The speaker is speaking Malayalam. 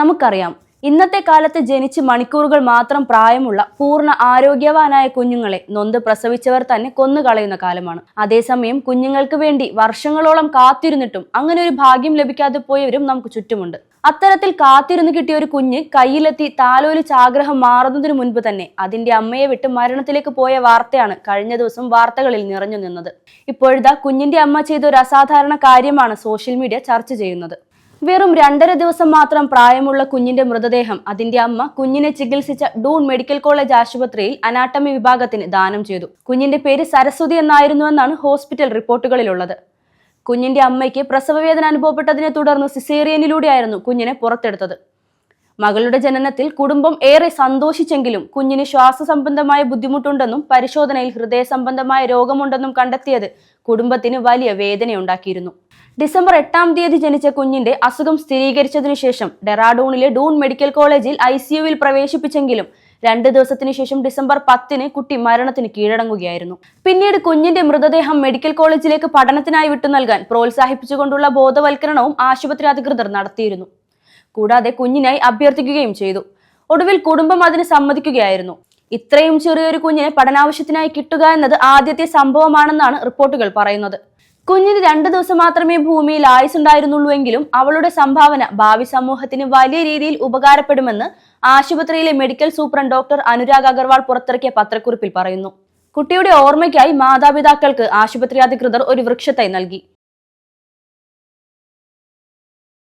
നമുക്കറിയാം, ഇന്നത്തെ കാലത്ത് ജനിച്ച് മണിക്കൂറുകൾ മാത്രം പ്രായമുള്ള പൂർണ്ണ ആരോഗ്യവാനായ കുഞ്ഞുങ്ങളെ നൊന്ത് പ്രസവിച്ചവർ തന്നെ കൊന്നുകളയുന്ന കാലമാണ്. അതേസമയം കുഞ്ഞുങ്ങൾക്ക് വേണ്ടി വർഷങ്ങളോളം കാത്തിരുന്നിട്ടും അങ്ങനെ ഒരു ഭാഗ്യം ലഭിക്കാതെ പോയവരും നമുക്ക് ചുറ്റുമുണ്ട്. അത്തരത്തിൽ കാത്തിരുന്ന് കിട്ടിയ ഒരു കുഞ്ഞ് കയ്യിലെത്തി താലോലിച്ച് ആഗ്രഹം മാറുന്നതിനു മുൻപ് തന്നെ അതിന്റെ അമ്മയെ വിട്ട് മരണത്തിലേക്ക് പോയ വാർത്തയാണ് കഴിഞ്ഞ ദിവസം വാർത്തകളിൽ നിറഞ്ഞു നിന്നത്. ഇപ്പോഴിതാ കുഞ്ഞിന്റെ അമ്മ ചെയ്ത ഒരു അസാധാരണ കാര്യമാണ് സോഷ്യൽ മീഡിയ ചർച്ച ചെയ്യുന്നത്. വെറും 2.5 ദിവസം മാത്രം പ്രായമുള്ള കുഞ്ഞിന്റെ മൃതദേഹം അതിന്റെ അമ്മ കുഞ്ഞിനെ ചികിത്സിച്ച ഡൂൺ മെഡിക്കൽ കോളേജ് ആശുപത്രിയിൽ അനാട്ടമി വിഭാഗത്തിന് ദാനം ചെയ്തു. കുഞ്ഞിന്റെ പേര് സരസ്വതി എന്നായിരുന്നുവെന്നാണ് ഹോസ്പിറ്റൽ റിപ്പോർട്ടുകളിലുള്ളത്. കുഞ്ഞിന്റെ അമ്മയ്ക്ക് പ്രസവവേദന അനുഭവപ്പെട്ടതിനെ തുടർന്ന് സിസേറിയനിലൂടെയായിരുന്നു കുഞ്ഞിനെ പുറത്തെടുത്തത്. മകളുടെ ജനനത്തിൽ കുടുംബം ഏറെ സന്തോഷിച്ചെങ്കിലും കുഞ്ഞിന് ശ്വാസ സംബന്ധമായ ബുദ്ധിമുട്ടുണ്ടെന്നും പരിശോധനയിൽ ഹൃദയ സംബന്ധമായ രോഗമുണ്ടെന്നും കണ്ടെത്തിയത് കുടുംബത്തിന് വലിയ വേദനയുണ്ടാക്കിയിരുന്നു. ഡിസംബർ 8-ാം തീയതി ജനിച്ച കുഞ്ഞിന്റെ അസുഖം സ്ഥിരീകരിച്ചതിനു ശേഷം ഡെറാഡൂണിലെ ഡൂൺ മെഡിക്കൽ കോളേജിൽ ICUവിൽ പ്രവേശിപ്പിച്ചെങ്കിലും 2 ദിവസത്തിനു ശേഷം ഡിസംബർ 10-ന് കുട്ടി മരണത്തിന് കീഴടങ്ങുകയായിരുന്നു. പിന്നീട് കുഞ്ഞിന്റെ മൃതദേഹം മെഡിക്കൽ കോളേജിലേക്ക് പഠനത്തിനായി വിട്ടു നൽകാൻ പ്രോത്സാഹിപ്പിച്ചുകൊണ്ടുള്ള ബോധവൽക്കരണവും ആശുപത്രി അധികൃതർ നടത്തിയിരുന്നു. കൂടാതെ കുഞ്ഞിനായി അഭ്യർത്ഥിക്കുകയും ചെയ്തു. ഒടുവിൽ കുടുംബം അതിന് സമ്മതിക്കുകയായിരുന്നു. ഇത്രയും ചെറിയൊരു കുഞ്ഞിനെ പഠനാവശ്യത്തിനായി കിട്ടുക എന്നത് ആദ്യത്തെ സംഭവമാണെന്നാണ് റിപ്പോർട്ടുകൾ പറയുന്നത്. കുഞ്ഞിന് 2 ദിവസം മാത്രമേ ഭൂമിയിൽ ആയുസുണ്ടായിരുന്നുള്ളൂവെങ്കിലും അവളുടെ സംഭാവന ഭാവി സമൂഹത്തിന് വലിയ രീതിയിൽ ഉപകാരപ്പെടുമെന്ന് ആശുപത്രിയിലെ medical superintendent doctor Anurag Agarwal പുറത്തിറക്കിയ പത്രക്കുറിപ്പിൽ പറയുന്നു. കുട്ടിയുടെ ഓർമ്മയ്ക്കായി മാതാപിതാക്കൾക്ക് ആശുപത്രി അധികൃതർ ഒരു വൃക്ഷത്തൈ നൽകി.